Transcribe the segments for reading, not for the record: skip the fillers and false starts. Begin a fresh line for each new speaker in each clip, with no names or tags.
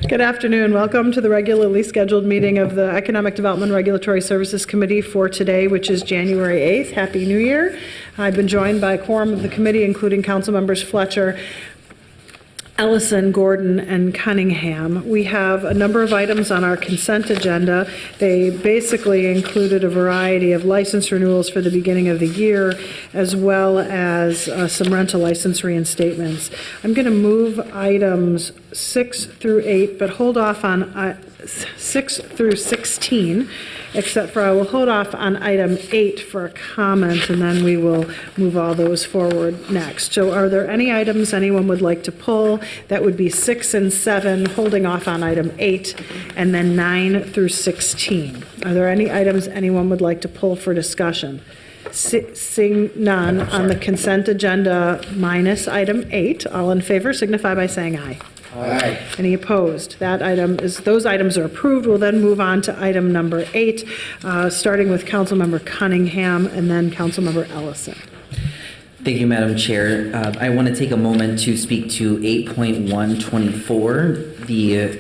Good afternoon. Welcome to the regularly scheduled meeting of the Economic Development Regulatory Services Committee for today, which is January 8th. Happy New Year. I've been joined by a quorum of the committee, including council members Fletcher, Ellison, Gordon, and Cunningham. We have a number of items on our consent agenda. They basically included a variety of license renewals for the beginning of the year, as well as some rental license reinstatements. I'm going to move items 6 through 8, but hold off on 6 through 16, except for I will hold off on item 8 for a comment, and then we will move all those forward next. So are there any items anyone would like to pull? That would be 6 and 7, holding off on item 8, and then 9 through 16. Are there any items anyone would like to pull for discussion? Seeing none on the consent agenda minus item 8, all in favor signify by saying aye.
Aye.
Any opposed? Those items are approved. We'll then move on to item number 8, starting with Councilmember Cunningham and then Councilmember Ellison.
Thank you, Madam Chair. I want to take a moment to speak to 8.124, the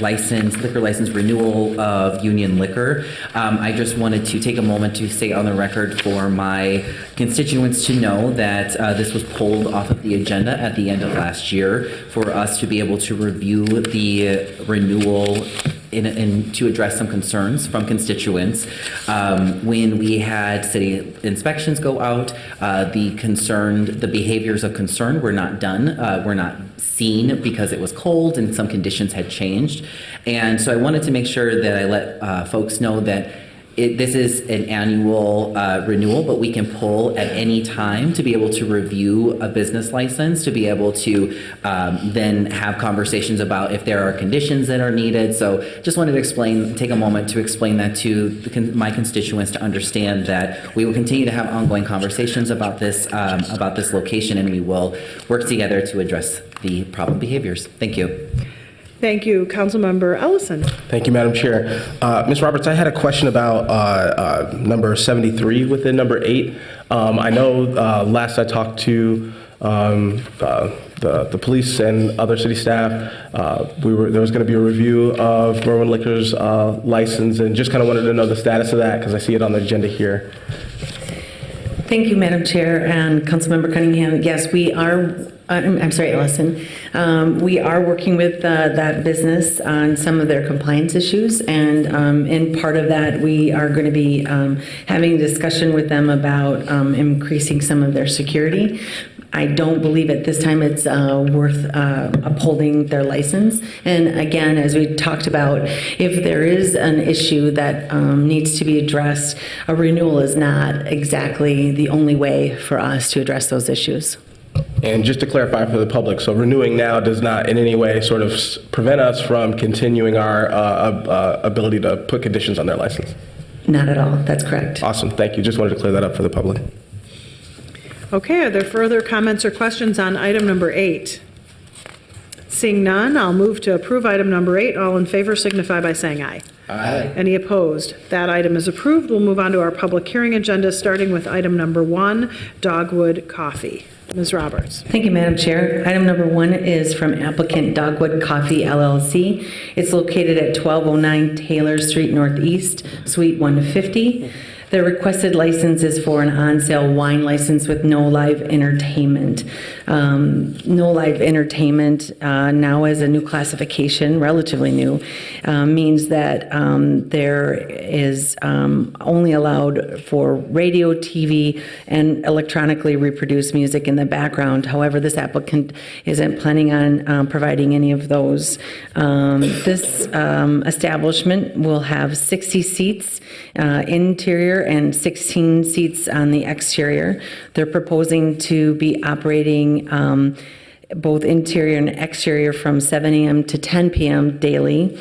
liquor license renewal of Union Liquor. I just wanted to take a moment to say on the record for my constituents to know that this was pulled off of the agenda at the end of last year for us to be able to review the renewal and to address some concerns from constituents. When we had city inspections go out, the behaviors of concern were not done, were not seen because it was cold and some conditions had changed. And so I wanted to make sure that I let folks know that this is an annual renewal, but we can pull at any time to be able to review a business license, to be able to then have conversations about if there are conditions that are needed. So just wanted to take a moment to explain that to my constituents to understand that we will continue to have ongoing conversations about this location, and we will work together to address the problem behaviors. Thank you.
Thank you. Councilmember Ellison.
Thank you, Madam Chair. Ms. Roberts, I had a question about number 73 within number 8. I know last I talked to the police and other city staff, there was going to be a review of Merwin Liquor's license, and just kind of wanted to know the status of that because I see it on the agenda here.
Thank you, Madam Chair and Councilmember Cunningham. Yes, we are. I'm sorry, Ellison. We are working with that business on some of their compliance issues, and in part of that, we are going to be having a discussion with them about increasing some of their security. I don't believe at this time it's worth upholding their license. And again, as we talked about, if there is an issue that needs to be addressed, a renewal is not exactly the only way for us to address those issues.
And just to clarify for the public, so renewing now does not in any way sort of prevent us from continuing our ability to put conditions on their license?
Not at all. That's correct.
Awesome. Thank you. Just wanted to clear that up for the public.
Okay, are there further comments or questions on item number 8? Seeing none, I'll move to approve item number 8. All in favor signify by saying aye.
Aye.
Any opposed? That item is approved. We'll move on to our public hearing agenda, starting with item number 1, Dogwood Coffee. Ms. Roberts.
Thank you, Madam Chair. Item number 1 is from applicant Dogwood Coffee, LLC. It's located at 1209 Taylor Street Northeast, Suite 150. The requested license is for an on-sale wine license with no live entertainment. No live entertainment now as a new classification, relatively new, means that there is only allowed for radio, TV, and electronically reproduced music in the background. However, this applicant isn't planning on providing any of those. This establishment will have 60 seats interior and 16 seats on the exterior. They're proposing to be operating both interior and exterior from 7 a.m. to 10 p.m. daily.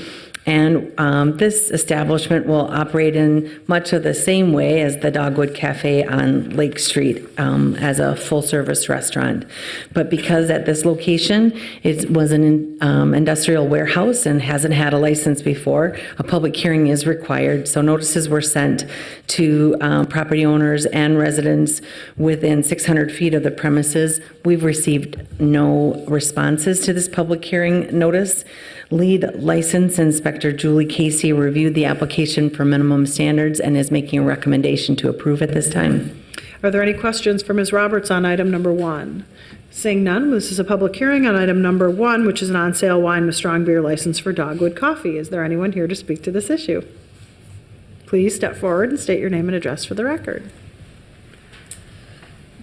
And this establishment will operate in much of the same way as the Dogwood Cafe on Lake Street as a full-service restaurant. But because at this location it was an industrial warehouse and hasn't had a license before, a public hearing is required. So notices were sent to property owners and residents within 600 feet of the premises. We've received no responses to this public hearing notice. Lead License Inspector Julie Casey reviewed the application for minimum standards and is making a recommendation to approve at this time.
Are there any questions for Ms. Roberts on item number 1? Seeing none, this is a public hearing on item number 1, which is an on-sale wine with strong beer license for Dogwood Coffee. Is there anyone here to speak to this issue? Please step forward and state your name and address for the record.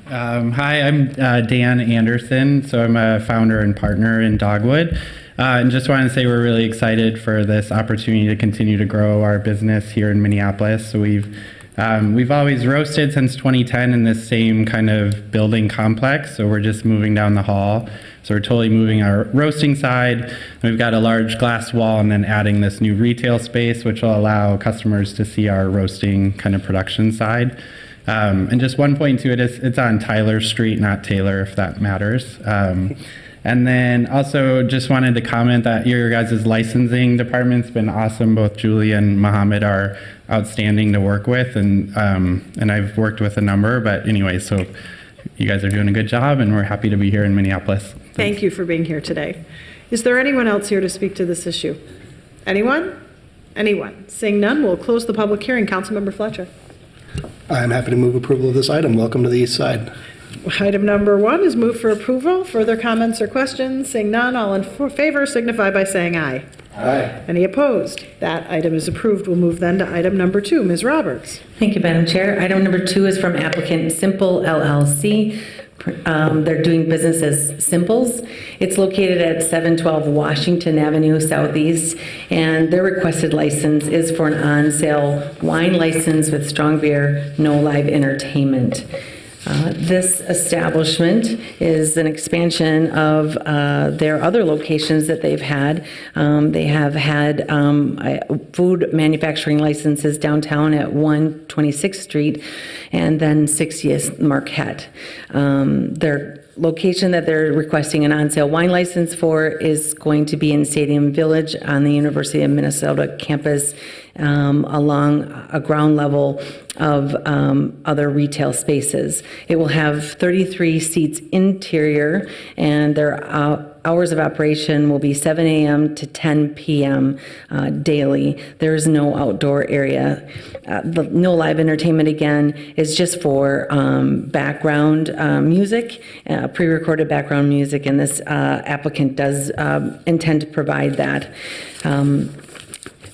Hi, I'm Dan Anderson, so I'm a founder and partner in Dogwood. And just wanted to say we're really excited for this opportunity to continue to grow our business here in Minneapolis. So we've always roasted since 2010 in this same kind of building complex, so we're just moving down the hall. So we're totally moving our roasting side. We've got a large glass wall and then adding this new retail space, which will allow customers to see our roasting kind of production side. And just one point to it is it's on Tyler Street, not Taylor, if that matters. And then also just wanted to comment that your guys' licensing department's been awesome. Both Julie and Mohammed are outstanding to work with, and I've worked with a number. But anyway, so you guys are doing a good job, and we're happy to be here in Minneapolis.
Thank you for being here today. Is there anyone else here to speak to this issue? Anyone? Anyone? Seeing none, we'll close the public hearing. Councilmember Fletcher.
I'm happy to move approval of this item. Welcome to the East Side.
Item number 1 is moved for approval. Further comments or questions? Seeing none, all in favor signify by saying aye.
Aye.
Any opposed? That item is approved. We'll move then to item number 2. Ms. Roberts.
Thank you, Madam Chair. Item number 2 is from applicant Simple LLC. They're doing business as Simples. It's located at 712 Washington Avenue Southeast, and their requested license is for an on-sale wine license with strong beer, no live entertainment. This establishment is an expansion of their other locations that they've had. They have had food manufacturing licenses downtown at 126th Street and then 60th Marquette. Their location that they're requesting an on-sale wine license for is going to be in Stadium Village on the University of Minnesota campus along a ground level of other retail spaces. It will have 33 seats interior, and their hours of operation will be 7 a.m. to 10 p.m. Daily. There is no outdoor area. No live entertainment, again, is just for background music, pre-recorded background music, and this applicant does intend to provide that.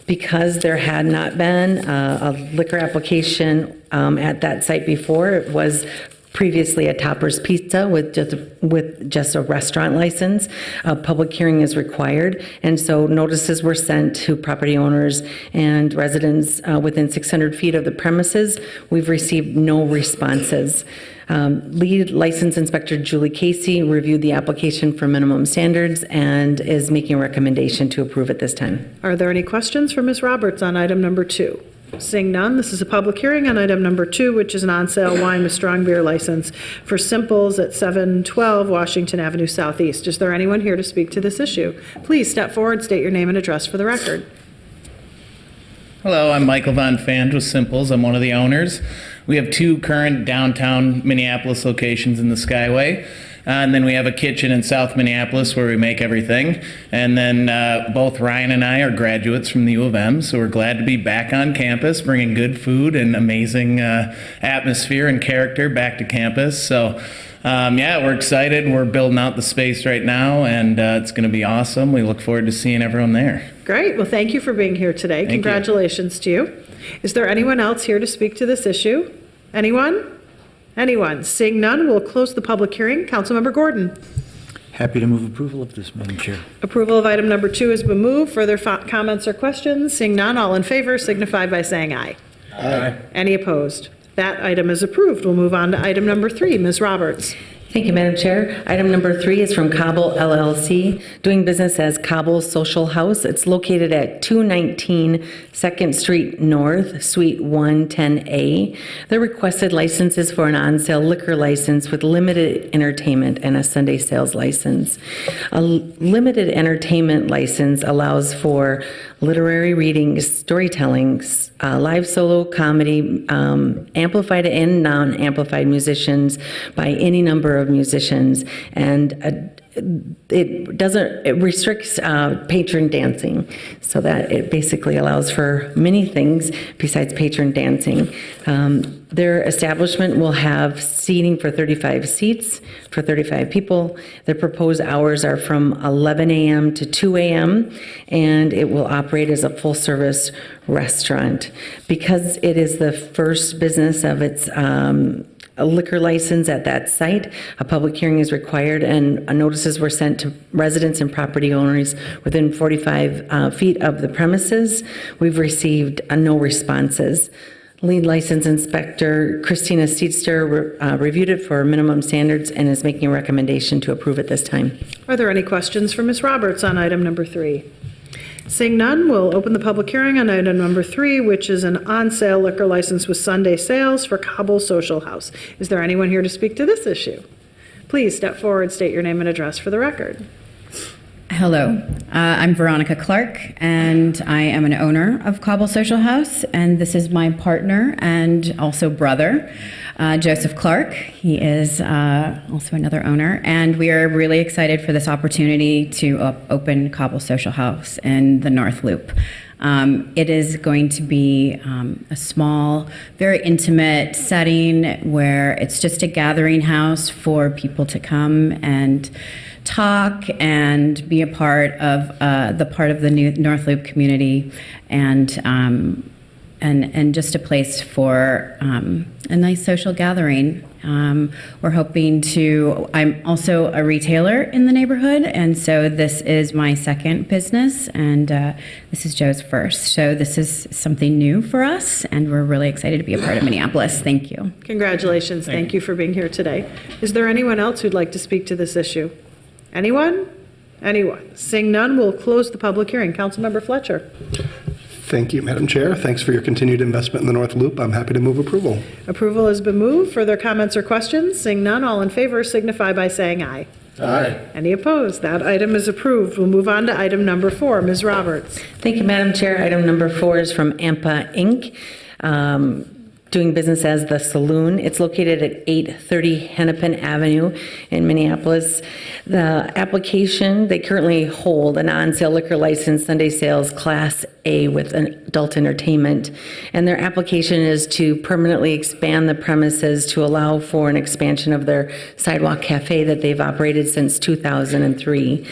Because there had not been a liquor application at that site before, it was previously a Topper's Pizza with just a restaurant license. A public hearing is required, and so notices were sent to property owners and residents within 600 feet of the premises. We've received no responses. Lead License Inspector Julie Casey reviewed the application for minimum standards and is making a recommendation to approve at this time.
Are there any questions for Ms. Roberts on item number 2? Seeing none, this is a public hearing on item number 2, which is an on-sale wine with strong beer license for Simples at 712 Washington Avenue Southeast. Is there anyone here to speak to this issue? Please step forward, state your name and address for the record.
Hello, I'm Michael Von Fange with Simples. I'm one of the owners. We have 2 current downtown Minneapolis locations in the Skyway. And then we have a kitchen in South Minneapolis where we make everything. And then both Ryan and I are graduates from the U of M, so we're glad to be back on campus, bringing good food and amazing atmosphere and character back to campus. So yeah, we're excited. We're building out the space right now, and it's going to be awesome. We look forward to seeing everyone there.
Great. Well, thank you for being here today.
Thank you.
Congratulations to you. Is there anyone else here to speak to this issue? Anyone? Anyone? Seeing none, we'll close the public hearing. Councilmember Gordon.
Happy to move approval of this, Madam Chair.
Approval of item number 2 has been moved. Further comments or questions? Seeing none, all in favor signify by saying aye.
Aye.
Any opposed? That item is approved. We'll move on to item number 3. Ms. Roberts.
Thank you, Madam Chair. Item number 3 is from Kabul LLC, doing business as Kabul Social House. It's located at 219 2nd Street North, Suite 110A. The requested license is for an on-sale liquor license with limited entertainment and a Sunday sales license. A limited entertainment license allows for literary readings, storytelling, live solo comedy, amplified and non-amplified musicians by any number of of musicians, and it restricts patron dancing, so that it basically allows for many things besides patron dancing. Their establishment will have seating for 35 seats for 35 people. Their proposed hours are from 11 a.m. to 2 a.m., and it will operate as a full-service restaurant. Because it is the first business of its a liquor license at that site, a public hearing is required, and notices were sent to residents and property owners within 45 feet of the premises. We've received no responses. Lead license inspector Christina Steedster reviewed it for minimum standards and is making a recommendation to approve it this time.
Are there any questions for Ms. Roberts on item number 3? Seeing none, we'll open the public hearing on item number 3, which is an on-sale liquor license with Sunday sales for Kabul Social House. Is there anyone here to speak to this issue? Please step forward, state your name and address for the record.
Hello, I'm Veronica Clark, and I am an owner of Kabul Social House, and this is my partner and also brother, Joseph Clark. He is also another owner, and we are really excited for this opportunity to open Kabul Social House in the North Loop. It is going to be a small, very intimate setting where it's just a gathering house for people to come and talk and be a part of the new North Loop community, and just a place for a nice social gathering. We're hoping to. I'm also a retailer in the neighborhood, and so this is my second business, and this is Joe's first. So this is something new for us, and we're really excited to be a part of Minneapolis. Thank you.
Congratulations. Thank you for being here today. Is there anyone else who'd like to speak to this issue? Anyone? Anyone? Seeing none, we'll close the public hearing. Councilmember Fletcher.
Thank you, Madam Chair. Thanks for your continued investment in the North Loop. I'm happy to move approval.
Approval has been moved. Further comments or questions? Seeing none, all in favor signify by saying aye.
Aye.
Any opposed? That item is approved. We'll move on to item number 4. Ms. Roberts.
Thank you, Madam Chair. Item number 4 is from AMPA Inc., doing business as the Saloon. It's located at 830 Hennepin Avenue in Minneapolis. The application, they currently hold an on-sale liquor license, Sunday sales Class A with an adult entertainment. And their application is to permanently expand the premises to allow for an expansion of their sidewalk cafe that they've operated since 2003.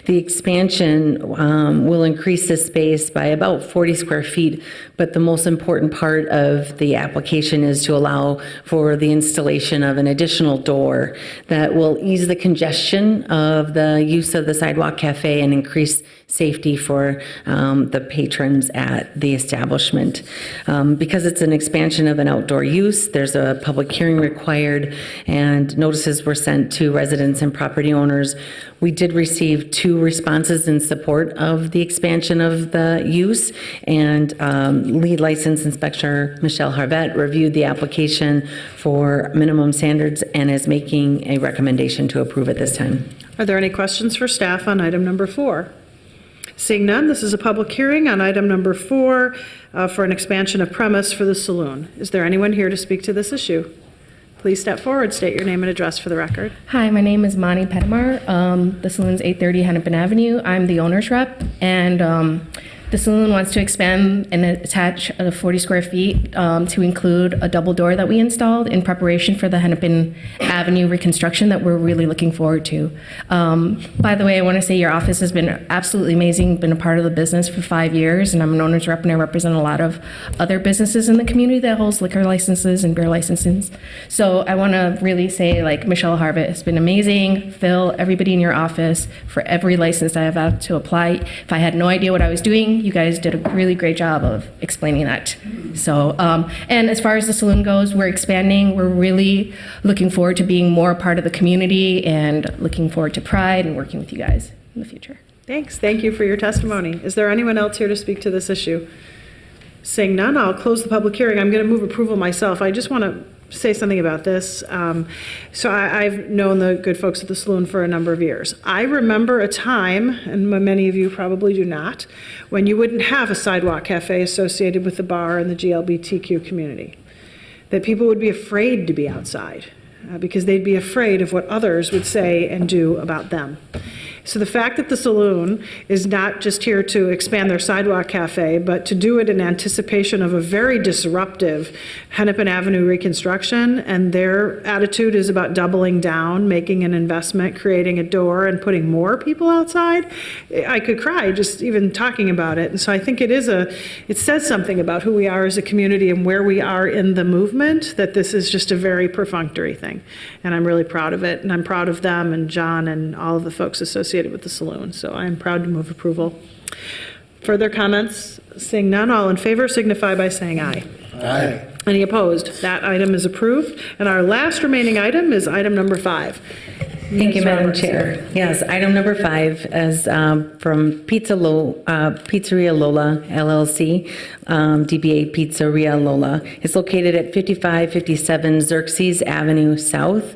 The expansion will increase the space by about 40 square feet, but the most important part of the application is to allow for the installation of an additional door that will ease the congestion of the use of the sidewalk cafe and increase safety for the patrons at the establishment. Because it's an expansion of an outdoor use, there's a public hearing required, and notices were sent to residents and property owners. We did receive 2 responses in support of the expansion of the use, and lead license inspector Michelle Harvette reviewed the application for minimum standards and is making a recommendation to approve at this time.
Are there any questions for staff on item number 4? Seeing none, this is a public hearing on item number 4 for an expansion of premise for the Saloon. Is there anyone here to speak to this issue? Please step forward, state your name and address for the record.
Hi, my name is Mani Petamar. The Saloon's 830 Hennepin Avenue. I'm the owner's rep, and the Saloon wants to expand and attach 40 square feet to include a double door that we installed in preparation for the Hennepin Avenue reconstruction that we're really looking forward to. By the way, I want to say your office has been absolutely amazing, been a part of the business for 5 years, and I'm an owner's rep and I represent a lot of other businesses in the community that holds liquor licenses and beer licenses. So I want to really say, like, Michelle Harvett has been amazing, Phil, everybody in your office, for every license I have had to apply. If I had no idea what I was doing, you guys did a really great job of explaining that. So, and as far as the Saloon goes, we're expanding. We're really looking forward to being more a part of the community and looking forward to Pride and working with you guys in the future.
Thanks. Thank you for your testimony. Is there anyone else here to speak to this issue? Seeing none, I'll close the public hearing. I'm going to move approval myself. I just want to say something about this. So I've known the good folks at the Saloon for a number of years. I remember a time, and many of you probably do not, when you wouldn't have a sidewalk cafe associated with the bar and the GLBTQ community, that people would be afraid to be outside. because they'd be afraid of what others would say and do about them. So the fact that the Saloon is not just here to expand their sidewalk cafe, but to do it in anticipation of a very disruptive Hennepin Avenue reconstruction, and their attitude is about doubling down, making an investment, creating a door, and putting more people outside, I could cry just even talking about it. And so I think it says something about who we are as a community and where we are in the movement, that this is just a very perfunctory thing. And I'm really proud of it, and I'm proud of them and John and all of the folks associated with the Saloon. So I'm proud to move approval. Further comments? Seeing none, all in favor signify by saying aye.
Aye.
Any opposed? That item is approved. And our last remaining item is item number 5.
Thank you,
Ms.
Madam
Roberts.
Chair. Yes, item number 5 is from Pizzeria Lola LLC, DBA Pizzeria Lola. It's located at 5557 Xerxes Avenue South.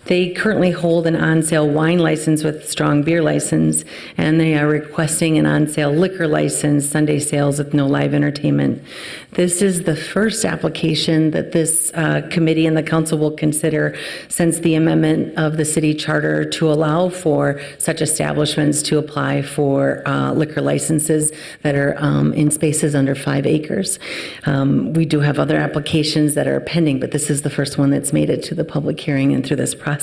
They currently hold an on-sale wine license with strong beer license, and they are requesting an on-sale liquor license, Sunday sales with no live entertainment. This is the first application that this committee and the council will consider since the amendment of the city charter to allow for such establishments to apply for liquor licenses that are in spaces under 5 acres. We do have other applications that are pending, but this is the first one that's made it to the public hearing and through this process.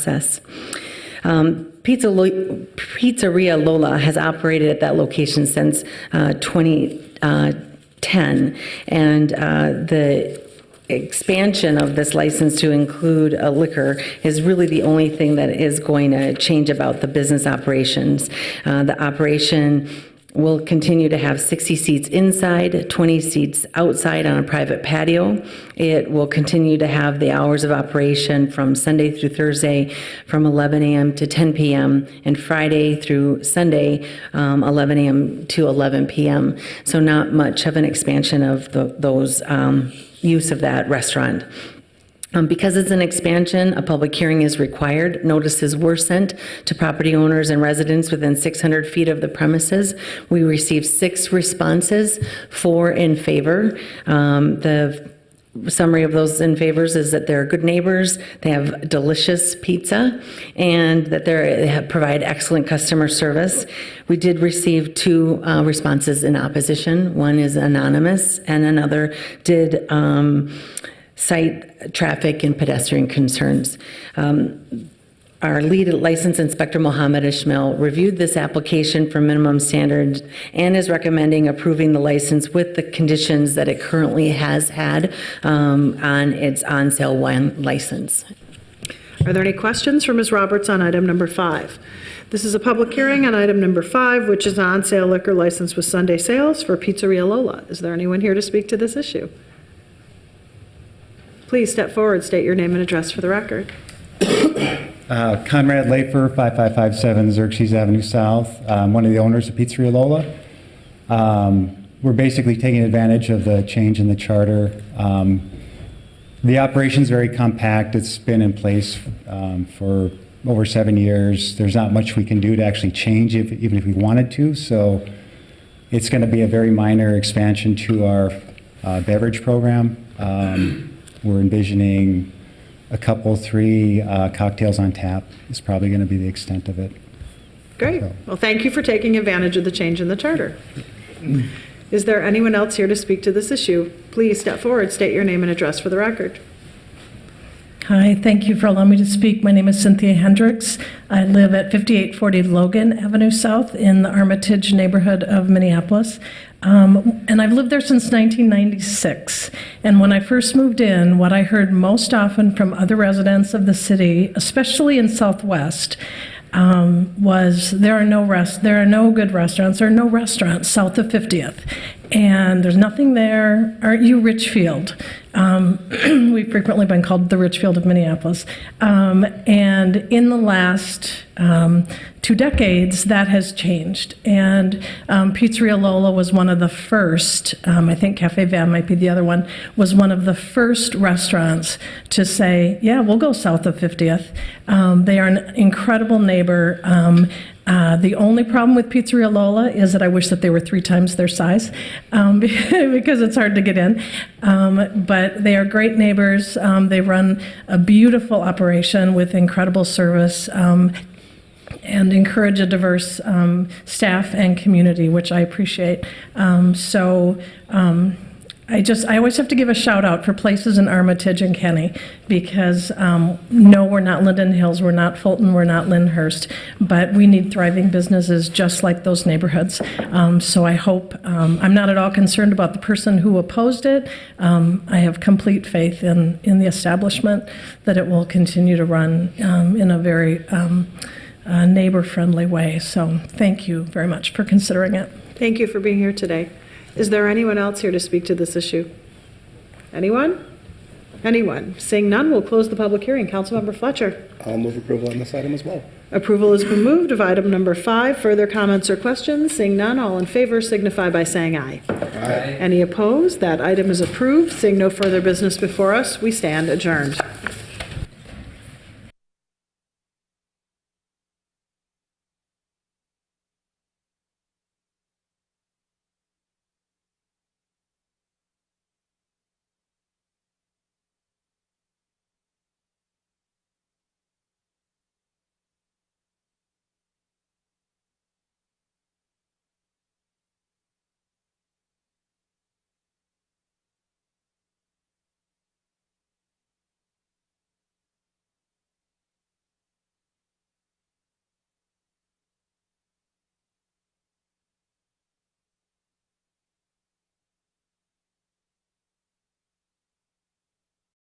Pizzeria Lola has operated at that location since 2010, and the expansion of this license to include a liquor is really the only thing that is going to change about the business operations. The operation will continue to have 60 seats inside, 20 seats outside on a private patio. It will continue to have the hours of operation from Sunday through Thursday from 11 a.m. to 10 p.m. and Friday through Sunday, 11 a.m. to 11 p.m. So not much of an expansion of those use of that restaurant. Because it's an expansion, a public hearing is required. Notices were sent to property owners and residents within 600 feet of the premises. We received 6 responses, 4 in favor. The summary of those in favors is that they're good neighbors, they have delicious pizza, and that they provide excellent customer service. We did receive 2 responses in opposition. One is anonymous, and another did cite traffic and pedestrian concerns. Our lead license inspector, Mohammed Ishmael, reviewed this application for minimum standards and is recommending approving the license with the conditions that it currently has had on its on-sale wine license.
Are there any questions for Ms. Roberts on item number 5? This is a public hearing on item number 5, which is on-sale liquor license with Sunday sales for Pizzeria Lola. Is there anyone here to speak to this issue? Please step forward, state your name and address for the record.
Conrad Lafer, 5557 Xerxes Avenue South. I'm one of the owners of Pizzeria Lola. We're basically taking advantage of the change in the charter. The operation's very compact. It's been in place for over 7 years. There's not much we can do to actually change it, even if we wanted to. So it's going to be a very minor expansion to our beverage program. We're envisioning a couple, 3 cocktails on tap is probably going to be the extent of it.
Great. Well, thank you for taking advantage of the change in the charter. Is there anyone else here to speak to this issue? Please step forward, state your name and address for the record.
Hi, thank you for allowing me to speak. My name is Cynthia Hendricks. I live at 5840 Logan Avenue South in the Armitage neighborhood of Minneapolis. And I've lived there since 1996. And when I first moved in, what I heard most often from other residents of the city, especially in Southwest, was there are no good restaurants. There are no restaurants south of 50th. And there's nothing there. Aren't you Richfield? We've frequently been called the Richfield of Minneapolis. And in the last 2 decades, that has changed. And Pizzeria Lola was one of the first, I think Cafe Van might be the other one, was one of the first restaurants to say, yeah, we'll go south of 50th. They are an incredible neighbor. The only problem with Pizzeria Lola is that I wish that they were 3 times their size because it's hard to get in. But they are great neighbors. They run a beautiful operation with incredible service and encourage a diverse staff and community, which I appreciate. I always have to give a shout out for places in Armitage and Kenny because no, we're not Linden Hills, we're not Fulton, we're not Lyndhurst, but we need thriving businesses just like those neighborhoods. So I hope, I'm not at all concerned about the person who opposed it. I have complete faith in the establishment that it will continue to run in a very neighbor-friendly way. So thank you very much for considering it.
Thank you for being here today. Is there anyone else here to speak to this issue? Anyone? Anyone? Seeing none, we'll close the public hearing. Councilmember Fletcher.
I'll move approval on this item as well.
Approval has been moved of item number 5. Further comments or questions? Seeing none, all in favor signify by saying aye.
Aye.
Any opposed? That item is approved. Seeing no further business before us, we stand adjourned.